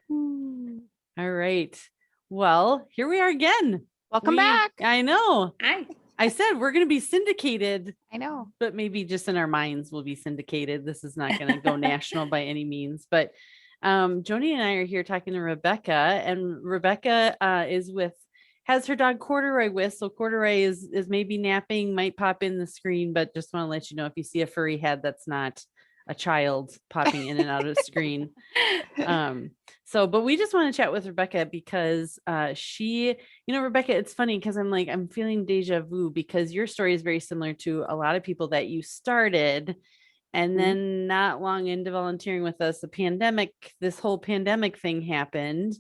All right. Well, here we are again. Welcome back. I know. Hi. I said we're going to be syndicated, I know. but maybe just in our minds we'll be syndicated. This is not going to go national by any means. But Joni and I are here talking to Rebecca, and Rebecca has her dog Corduroy with. So Corduroy is maybe napping, might pop in the screen, but just want to let you know if you see a furry head, that's not a child popping in and out of the screen. But we just want to chat with Rebecca because Rebecca, it's funny because I'm feeling deja vu because your story is very similar to a lot of people that you started and then not long into volunteering with us, this whole pandemic thing happened.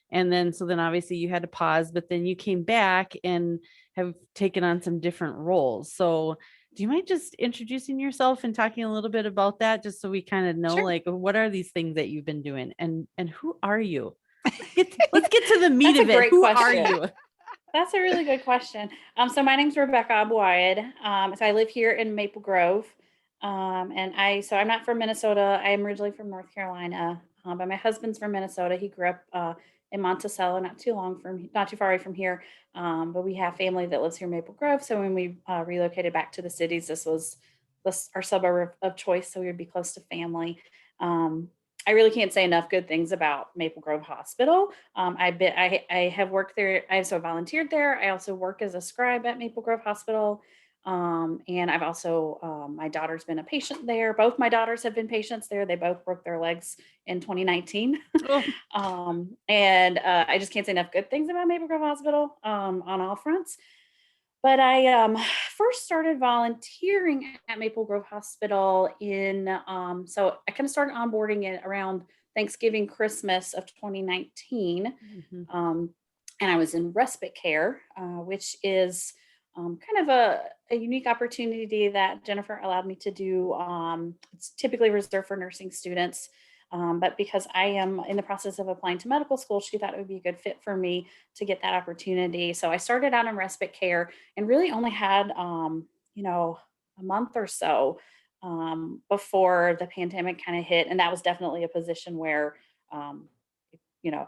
And then obviously you had to pause, but then you came back and have taken on some different roles. So do you mind just introducing yourself and talking a little bit about that, just so we kind of know, Sure. what are these things that you've been doing and who are you? Let's get to the meat That's of a it. great Who question. are you? That's a really good question. So my name's Rebecca Abouayed. So I live here in Maple Grove. I'm not from Minnesota. I am originally from North Carolina. But my husband's from Minnesota. He grew up in Monticello, not too far away from here. But we have family that lives here in Maple Grove. So when we relocated back to the cities, this was our suburb of choice. So we would be close to family. I really can't say enough good things about Maple Grove Hospital. I have worked there. I also volunteered there. I also work as a scribe at Maple Grove Hospital. And I've also, my daughter's been a patient there. Both my daughters have been patients there. They both broke their legs in 2019. I just can't say enough good things about Maple Grove Hospital on all fronts. But I first started volunteering at Maple Grove Hospital so I kind of started onboarding it around Thanksgiving, Christmas of 2019. And I was in respite care, which is kind of a unique opportunity that Jennifer allowed me to do. It's typically reserved for nursing students. But because I am in the process of applying to medical school, she thought it would be a good fit for me to get that opportunity. So I started out in respite care and really only had, a month or so before the pandemic kind of hit. And that was definitely a position where,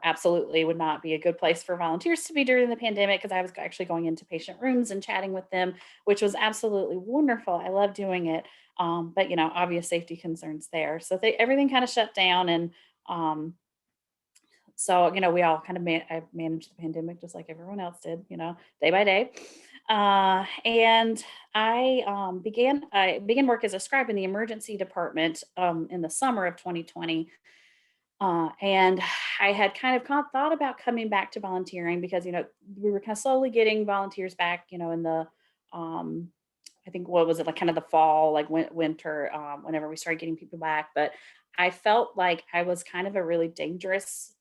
absolutely would not be a good place for volunteers to be during the pandemic because I was actually going into patient rooms and chatting with them, which was absolutely wonderful. I love doing it. But obvious safety concerns there. So everything kind of shut down. And um, we all kind of I managed the pandemic just like everyone else did, day by day. And I began work as a scribe in the emergency department in the summer of 2020. And I had kind of thought about coming back to volunteering because, we were kind of slowly getting volunteers back, in the, I think, what was it, like kind of the fall, like winter, whenever we started getting people back. But I felt like I was kind of a really dangerous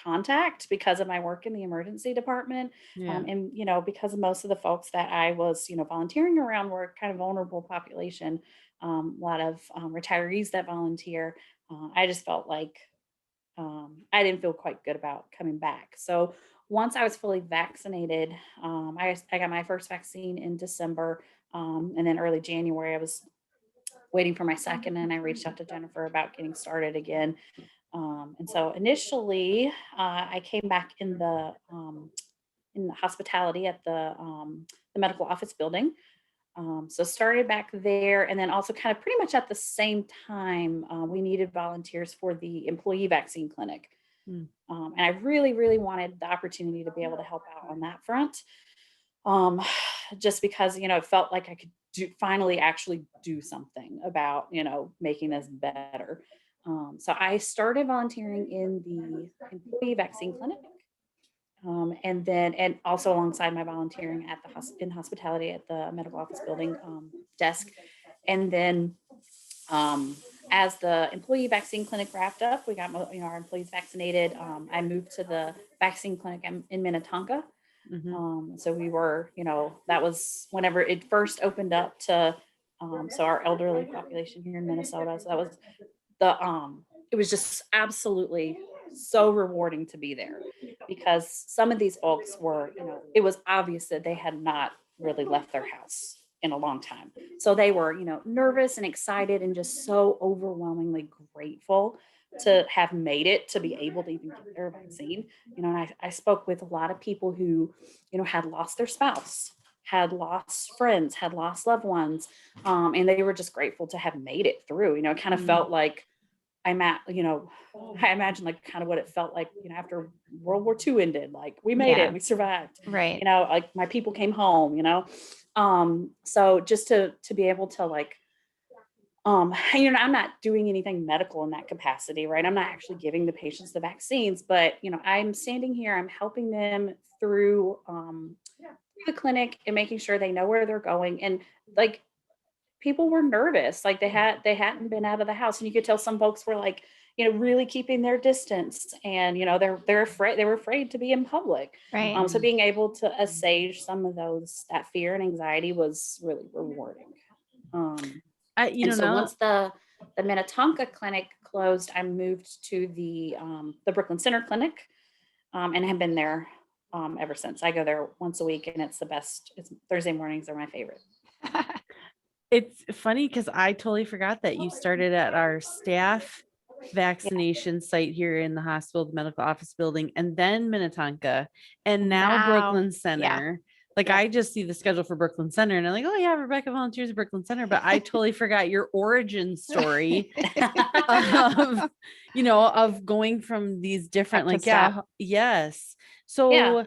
contact because of my work in the emergency department. Yeah. And, because most of the folks that I was, volunteering around were kind of vulnerable population, a lot of retirees that volunteer. I just felt like I didn't feel quite good about coming back. So once I was fully vaccinated, I got my first vaccine in December. And then early January, I was waiting for my second, and I reached out to Jennifer about getting started again. And so initially, I came back in the hospitality at the medical office building. So started back there, and then also kind of pretty much at the same time, we needed volunteers for the employee vaccine clinic. Mm. And I really, really wanted the opportunity to be able to help out on that front. Um, just because, it felt like I could finally actually do something about, making this better. So I started volunteering in the employee vaccine clinic. And also alongside my volunteering at in hospitality at the medical office building desk. And then as the employee vaccine clinic wrapped up, we got our employees vaccinated. I moved to the vaccine clinic in Minnetonka. So we were, that was whenever it first opened up to so our elderly population here in Minnesota. So that was it was just absolutely so rewarding to be there because some of these folks were, it was obvious that they had not really left their house in a long time. So they were, nervous and excited and just so overwhelmingly grateful to have made it to be able to even get their vaccine. And I spoke with a lot of people who, had lost their spouse, had lost friends, had lost loved ones. And they were just grateful to have made it through. It kind of felt like I'm at, I imagine like kind of what it felt like, after World War II ended, like we made it, we survived, Right. like my people came home, so just to be able to like, I'm not doing anything medical in that capacity, right? I'm not actually giving the patients the vaccines, but I'm standing here, I'm helping them through the clinic and making sure they know where they're going. And like people were nervous, like they hadn't been out of the house, and you could tell some folks were like, really keeping their distance, and they're afraid, they were afraid to be in public. Right. So being able to assuage some of that fear and anxiety was really rewarding. And so once the Minnetonka clinic closed, I moved to the Brooklyn Center clinic, and have been there ever since. I go there once a week, and it's the best. It's Thursday mornings are my favorite. It's funny because I totally forgot that you started at our staff vaccination site here in the hospital, the medical office building, and then Minnetonka, and now Brooklyn Center. Like I just see the schedule for Brooklyn Center and I'm like, oh yeah, Rebecca volunteers at Brooklyn Center, but I totally forgot your origin story of, of going from these different, like, yeah, yes. So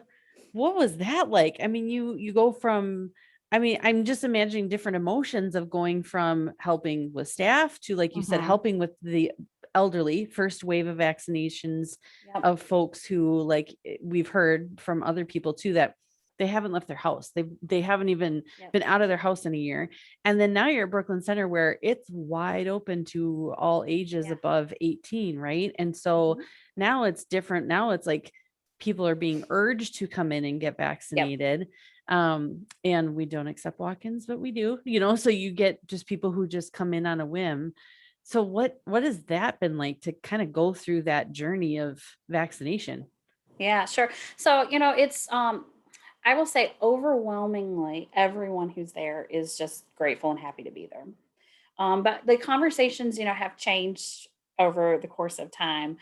what was that like? I mean, you go from, I'm just imagining different emotions of going from helping with staff to, like you said, helping with the elderly, first wave of vaccinations of folks who, like we've heard from other people too, that they haven't left their house. They haven't even been out of their house in a year. And then now you're at Brooklyn Center where it's wide open to all ages above 18, right? And so now it's different. Now it's like people are being urged to come in and get vaccinated. And we don't accept walk-ins, but we do, so you get just people who just come in on a whim. So what has that been like to kind of go through that journey of vaccination? Yeah, sure. So, it's, I will say overwhelmingly everyone who's there is just grateful and happy to be there. But the conversations, have changed over the course of time.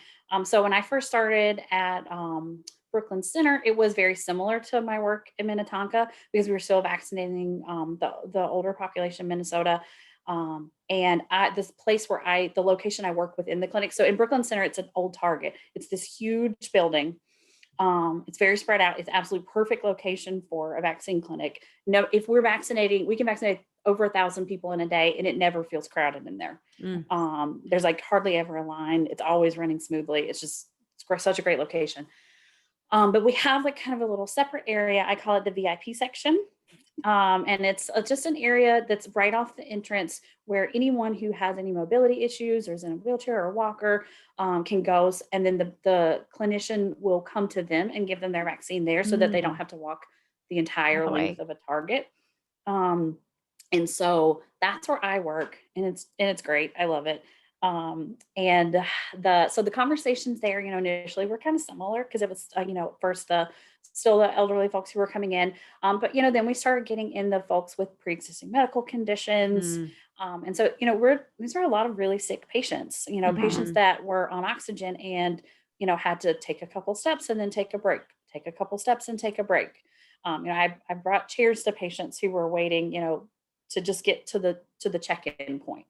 So when I first started at Brooklyn Center, it was very similar to my work in Minnetonka because we were still vaccinating the older population in Minnesota. And this place where the location I work within the clinic. So in Brooklyn Center, it's an old Target. It's this huge building. It's very spread out. It's absolutely perfect location for a vaccine clinic. If we're vaccinating, we can vaccinate over 1,000 people in a day, and it never feels crowded in there. There's like hardly ever a line. It's always running smoothly. It's such a great location. But we have like kind of a little separate area. I call it the VIP section. And it's just an area that's right off the entrance where anyone who has any mobility issues or is in a wheelchair or a walker can go. And then the clinician will come to them and give them their vaccine there so that they don't have to walk the entire length of a Target. And so that's where I work, and it's great. I love it. So the conversations there, initially were kind of similar because it was, first still the elderly folks who were coming in. But, then we started getting in the folks with pre-existing medical conditions. And so, these are a lot of really sick patients, patients that were on oxygen and, had to take a couple steps and then take a break, take a couple steps and take a break. I brought chairs to patients who were waiting, to just get to the check-in point.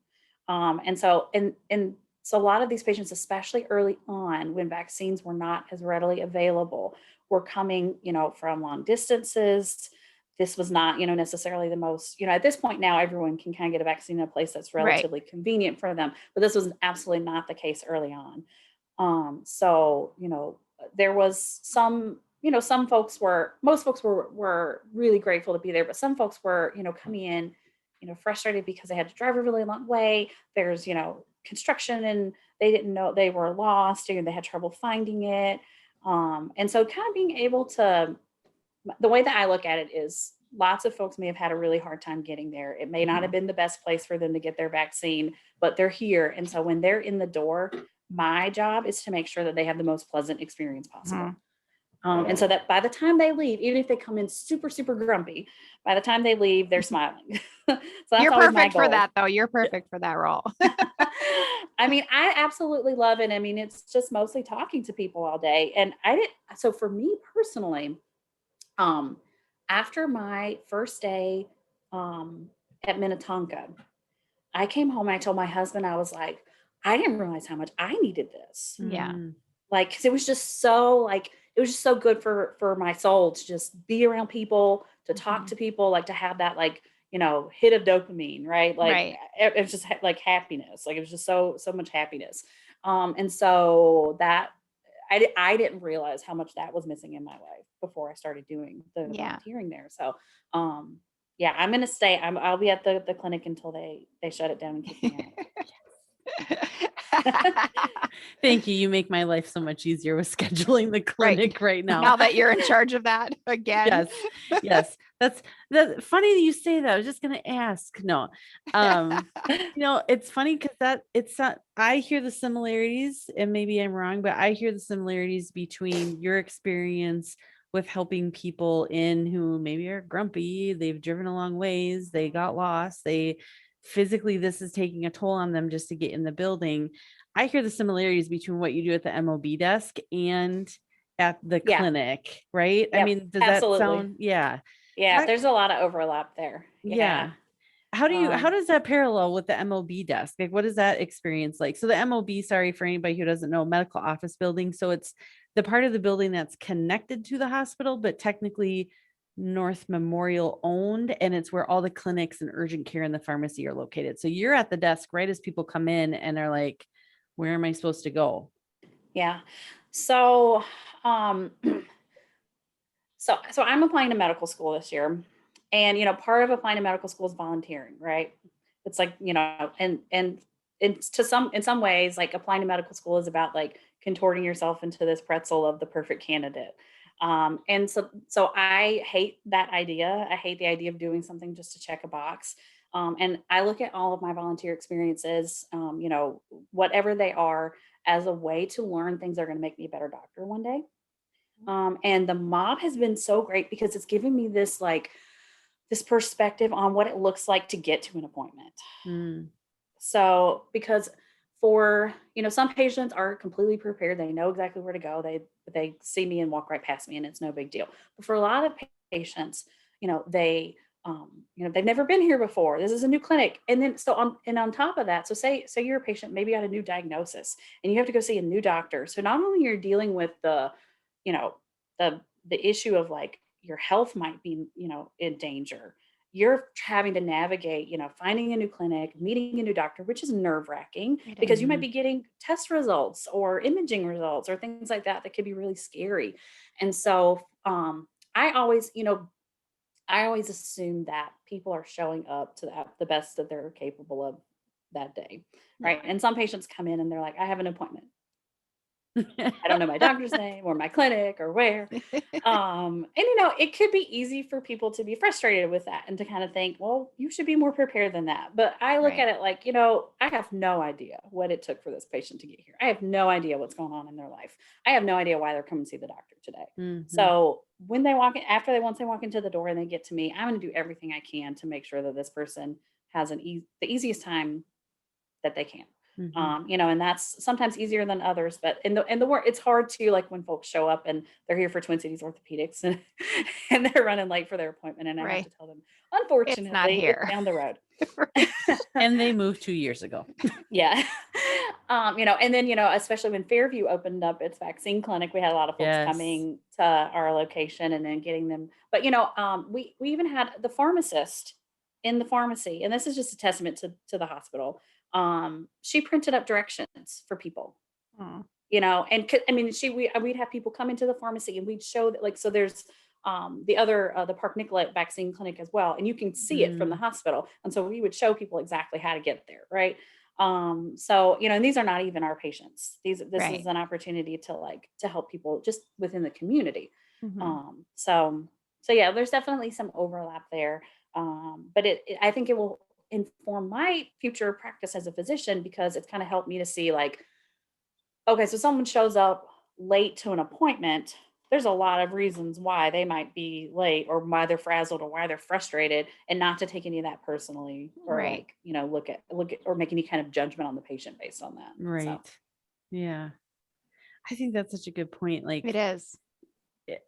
And so a lot of these patients, especially early on when vaccines were not as readily available, were coming, from long distances. This was not, necessarily the most, at this point now, everyone can kind of get a vaccine in a place that's relatively convenient for them, but this was absolutely not the case early on. So, there was some, most folks were really grateful to be there, but some folks were, coming in, frustrated because they had to drive a really long way. There's, construction and they didn't know, they were lost and they had trouble finding it. And so kind of being able to, the way that I look at it is lots of folks may have had a really hard time getting there. It may not have been the best place for them to get their vaccine, but they're here. And so when they're in the door, my job is to make sure that they have the most pleasant experience possible. And so that by the time they leave, even if they come in super, super grumpy, by the time they leave, they're smiling. So that's You're always my perfect for goal. that, though. You're perfect for that role. I mean, I absolutely love it. I mean, it's just mostly talking to people all day. And so for me personally, um, after my first day at Minnetonka, I came home and I told my husband, I was like, I didn't realize how much I needed this. Yeah. Like, 'cause it was just so like, it was just so good for my soul to just be around people, to talk Mhm. to people, like to have that like, hit of dopamine, right? Like Right. it was just like happiness. Like it was just so much happiness. And so that I didn't realize how much that was missing in my life before I started doing the Yeah. volunteering there. So yeah, I'm gonna stay. I'll be at the clinic until they shut it down and kick me out. Thank you. You make my life so much easier with scheduling the clinic right now. Now that you're in charge of that again. Yes. Yes. That's funny that you say that. I was just gonna ask. No. It's funny because it's not, I hear the similarities, and maybe I'm wrong, but I hear the similarities between your experience with helping people in who maybe are grumpy, they've driven a long ways, they got lost, they physically, this is taking a toll on them just to get in the building. I hear the similarities between what you do at the MOB desk and at the Yeah. clinic, right? I Yep, mean, does absolutely. that sound, yeah. Yeah, How- there's a lot of overlap there. yeah. How does that parallel with the MOB desk? Like, what is that experience like? So the MOB, sorry for anybody who doesn't know, medical office building. So it's the part of the building that's connected to the hospital, but technically North Memorial owned, and it's where all the clinics and urgent care and the pharmacy are located. So you're at the desk right as people come in and are like, where am I supposed to go? Yeah. So, um, so I'm applying to medical school this year, and part of applying to medical school is volunteering, right? It's like and it's in some ways, like applying to medical school is about like contorting yourself into this pretzel of the perfect candidate. And so I hate that idea. I hate the idea of doing something just to check a box. And I look at all of my volunteer experiences, whatever they are, as a way to learn things that are going to make me a better doctor one day. And the mob has been so great because it's giving me this like this perspective on what it looks like to get to an appointment. Mm, So because for some patients are completely prepared, they know exactly where to go. They see me and walk right past me, and it's no big deal. But for a lot of patients, they they've never been here before. This is a new clinic, and then on top of that, so say you're a patient, maybe you had a new diagnosis, and you have to go see a new doctor. So not only you're dealing with the you know the issue of like your health might be in danger, you're having to navigate finding a new clinic, meeting a new doctor, which is nerve wracking It because you is. might be getting test results or imaging results or things like that that could be really scary. And so I always I always assume that people are showing up to the best that they're capable of that day, right? Yeah. And some patients come in and they're like, I have an appointment. I don't know my doctor's name or my clinic or where. And it could be easy for people to be frustrated with that and to kind of think, well, you should be more prepared than that. But I look Right. at it like, I have no idea what it took for this patient to get here. I have no idea what's going on in their life. I have no idea why they're coming to see the doctor today. mhm. So when they walk in, once they walk into the door and they get to me, I'm going to do everything I can to make sure that this person has the easiest time that they can. Mhm. And that's sometimes easier than others, but in the work, it's hard to like when folks show up and they're here for Twin Cities Orthopedics and and they're running late for their appointment, and I have Right. to tell them, It's not unfortunately, here. it's down the road. Right. And they moved 2 years ago. Yeah. And then, especially when Fairview opened up its vaccine clinic, we had a lot of folks Yes. coming to our location and then getting them. But, we even had the pharmacist in the pharmacy, and this is just a testament to the hospital. She printed up directions for people, Aw. and I mean, we'd have people come into the pharmacy and we'd show that, like, so there's the Park Nicollet vaccine clinic as well, and you can see it from the Mm. hospital. And so we would show people exactly how to get there, right? So and these are not even our patients. This Right. is an opportunity to help people just within the community. Mhm. So yeah, there's definitely some overlap there. But I think it will inform my future practice as a physician because it's kind of helped me to see like, okay, so someone shows up late to an appointment. there's a lot of reasons why they might be late or why they're frazzled or why they're frustrated, and not to take any of that personally or Right. like, look at or make any kind of judgment on the patient based on that. So Right. Yeah. I think that's such a good point. It Like is. it-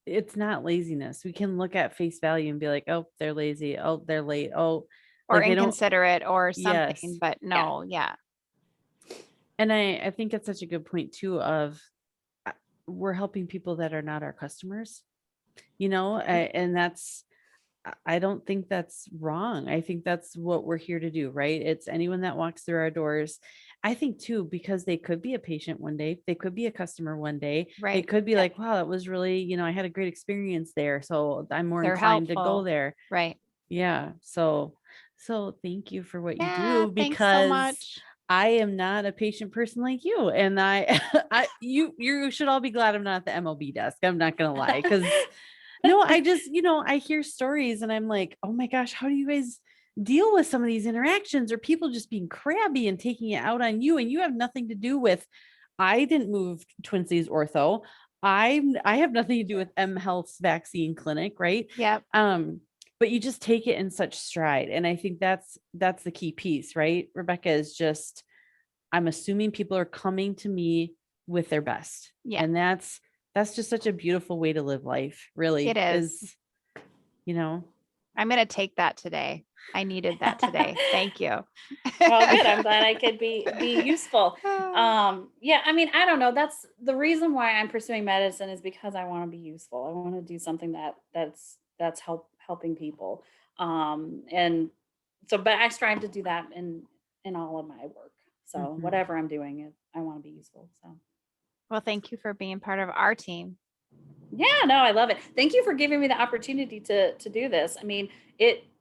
it's not laziness. We can look at face value and be like, oh, they're lazy. Oh, they're late. Oh, Or like they don't. inconsiderate or Yes. something, but yeah. no, yeah. And I think it's such a good point too of we're helping people that are not our customers, and I don't think that's wrong. I think that's what we're here to do, right? It's anyone that walks through our doors. I think too, because they could be a patient one day, they could be a customer one day. They Right. could be Yeah. like, wow, it was really, I had a great experience there. So I'm more They're inclined to go helpful. there. Right. Yeah. So thank you for what you Yeah. do, Thanks so because much. I am not a patient person like you. And you should all be glad I'm not at the MLB desk. I'm not gonna lie. Cause no, I just, I hear stories and I'm like, oh my gosh, how do you guys deal with some of these interactions or people just being crabby and taking it out on you? And you have nothing to do with, I didn't move Twin Cities Ortho. I have nothing to do with M Health's vaccine clinic, right? Yep. But you just take it in such stride. And I think that's the key piece, right? Rebecca, is just, I'm assuming people are coming to me with their best. Yeah. And that's just such a beautiful way to live life, really. It is. I'm going to take that today. I needed that today. Thank you. Well, good. I'm glad I could be useful. Yeah, I mean, I don't know. That's the reason why I'm pursuing medicine, is because I want to be useful. I want to do something that's helping people. And so, but I strive to do that in all of my work. So Mhm. whatever I'm doing, I want to be useful. So Well, thank you for being part of our team. yeah, no, I love it. Thank you for giving me the opportunity to do this. I mean,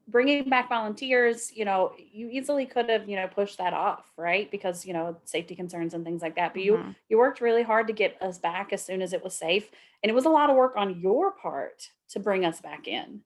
bringing back volunteers, you easily could have, pushed that off, right? Because, safety concerns and things like that. But Mhm. you worked really hard to get us back as soon as it was safe. And it was a lot of work on your part to bring us back in.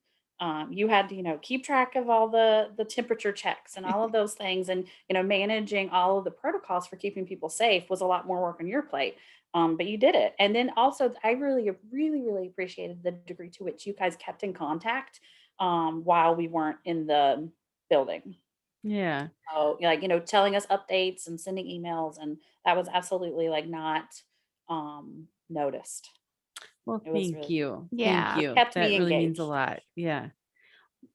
You had to, keep track of all the temperature checks and all of those things, and managing all of the protocols for keeping people safe was a lot more work on your plate. But you did it. And then also, I really, really, really appreciated the degree to which you guys kept in contact while we weren't in the building. Yeah. So, like, telling us updates and sending emails. And that was absolutely like not noticed. Well, It was thank really, you. Yeah. Thank you. kept That me really means a engaged. lot. Yeah.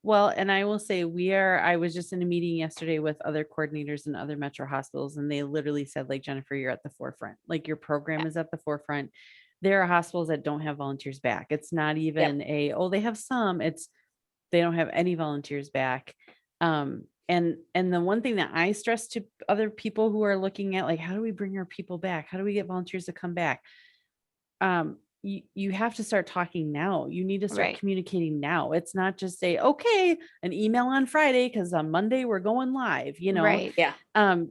Well, and I will say I was just in a meeting yesterday with other coordinators in other metro hospitals, and they literally said, like, Jennifer, you're at the forefront. Like, your program Yeah. is at the forefront. There are hospitals that don't have volunteers back. It's not even they have some, they don't have any volunteers back. And the one thing that I stress to other people who are looking at, like, how do we bring our people back? How do we get volunteers to come back? You have to start talking now. You need to start Right. communicating now. It's not just say, okay, an email on Friday, because on Monday we're going live, Right. Yeah.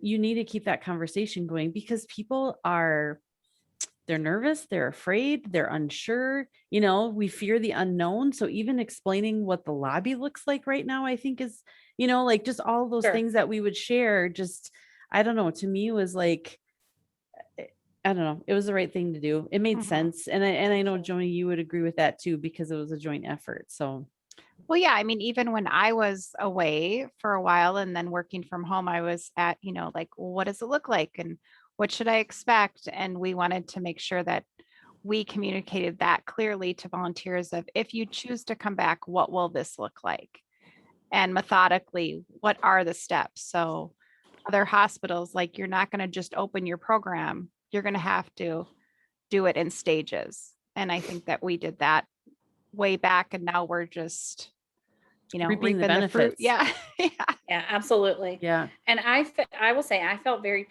You need to keep that conversation going, because they're nervous, they're afraid, they're unsure, we fear the unknown. So even explaining what the lobby looks like right now, I think is, like, just all those Sure. things that we would share, just, I don't know, to me was like, I don't know. It was the right thing to do. It made Mhm. sense. And I know, Sure. Joni, you would agree with that too, because it was a joint effort. So Well, yeah, I mean, even when I was away for a while and then working from home, I was at, like, well, what does it look like and what should I expect? And we wanted to make sure that we communicated that clearly to volunteers of, if you choose to come back, what will this look like? And methodically, what are the steps? So other hospitals, like, you're not going to just open your program. You're going to have to do it in stages. And I think that we did that way back, and now we're just, reaping the reaping the fruit. benefits. Yeah. Yeah. Yeah, absolutely. Yeah. And I will say, I felt very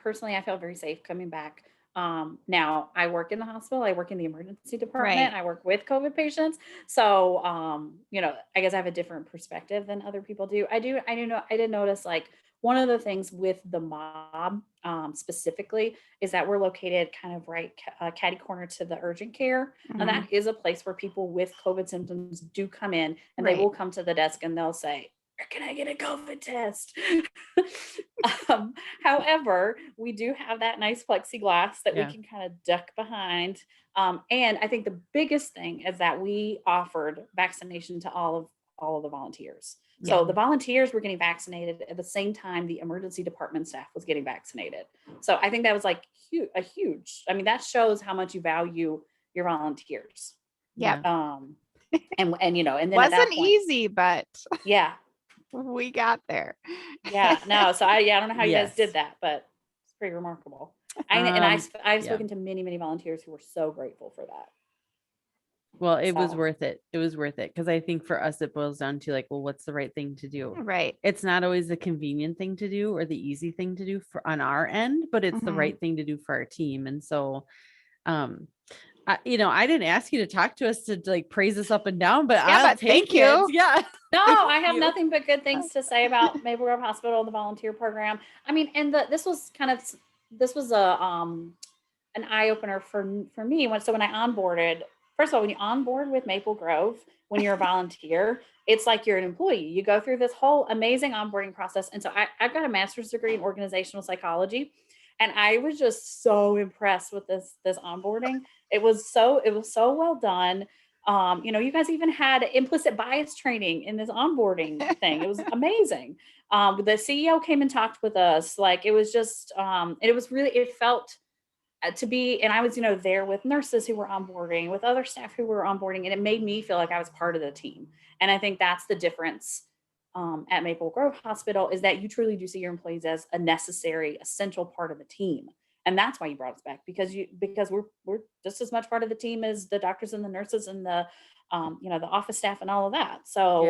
safe coming back. Now I work in the hospital, I work in the emergency department, Right. I work with COVID patients. So, I guess I have a different perspective than other people do. I did notice, like, one of the things with the mob, specifically, is that we're located kind of right catty corner to the urgent care. And Mhm. that is a place where people with COVID symptoms do come in, and they Right. will come to the desk and they'll say, where can I get a COVID test? However, we do have that nice plexiglass that Yeah. we can kind of duck behind. And I think the biggest thing is that we offered vaccination to all of the volunteers. So the volunteers were getting vaccinated at the same time the emergency department staff was getting vaccinated. So I think that was like huge. I mean, that shows how much you value your volunteers. Yep. And and then at that Wasn't point, easy, but yeah, we got there. yeah, no. So I don't know how you guys Yes. did that, but it's pretty remarkable. I've yeah. spoken to many volunteers who were so grateful for that. Well, it was So- worth it. It was worth it. Cause I think for us, it boils down to like, well, what's the right thing to do? Right. It's not always the convenient thing to do or the easy thing to do for on our end, but it's the Mhm. right thing to do for our team. And so, I didn't ask you to talk to us to like praise us up and down, but Yeah, I'll but thank take you. it. Yeah. No, Thank I have you. nothing but good things to say about Maple Grove Hospital, the volunteer program. I mean, and this was an eye opener for me. When I onboarded, first of all, when you onboard with Maple Grove, when you're a volunteer, it's like you're an employee. You go through this whole amazing onboarding process. And so I've got a master's degree in organizational psychology, and I was just so impressed with this onboarding. It was so well done. You guys even had implicit bias training in this onboarding thing. It was amazing. The CEO came and talked with us. Like it was just, it felt to be, and I was, there with nurses who were onboarding, with other staff who were onboarding, and it made me feel like I was part of the team. And I think that's the difference at Maple Grove Hospital, is that you truly do see your employees as a necessary, essential part of the team. And that's why you brought us back, because we're just as much part of the team as the doctors and the nurses and the the office staff and all of that. So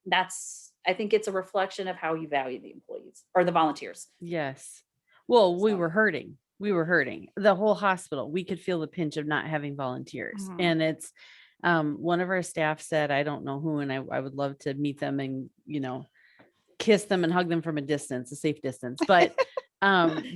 Yes. I think it's a reflection of how you value the employees or the volunteers. Yes. Well, we So- were hurting. We were hurting. The whole hospital. We could feel the pinch of not having volunteers. Mhm. And it's one of our staff said, I don't know who, and I would love to meet them and, kiss them and hug them from a distance, a safe distance. But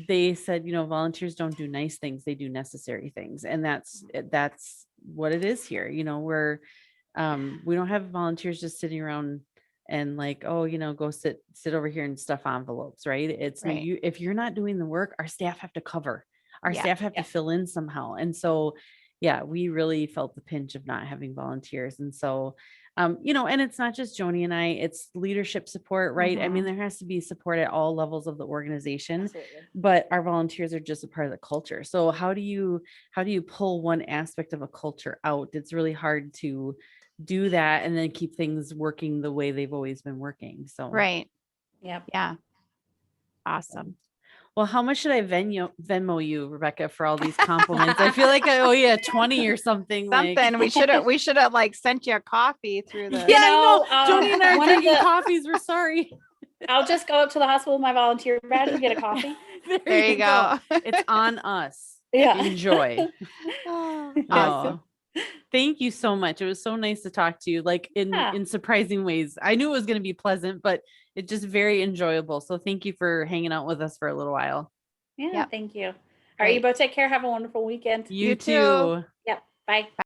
they said, volunteers don't do nice things, they do necessary things. And that's what it is here. We don't have volunteers just sitting around and like, oh, go sit over here and stuff envelopes, right? It's no, Right. if you're not doing the work, our staff have to cover. Our Yeah. staff have Yeah. to fill in somehow. And so, yeah, we really felt the pinch of not having volunteers. And so, and it's not just Joni and I, it's leadership support, right? I mean, Mhm. there has to be support at all levels of the organization, Absolutely. but our volunteers are just a part of the culture. So how do you pull one aspect of a culture out? It's really hard to do that and then keep things working the way they've always been working. So, Right. Yep. Yeah. Awesome. well, how much should I Venmo you, Rebecca, for all these compliments? I feel like I owe you 20 or something. Something we should have like sent you a coffee through the Yeah, I know. Joni and I are one of drinking the- coffees. We're sorry. I'll just go up to the hospital with my volunteer badge and get a coffee. There you go. It's on us. Yeah. Enjoy. Awesome. Oh, thank you so much. It was so nice to talk to you, like Yeah. in surprising ways. I knew it was going to be pleasant, but it's just very enjoyable. So thank you for hanging out with us for a little while. Yeah. Yep. Thank you. All right. Great. You both take care. Have a wonderful weekend. You You too. too. Bye.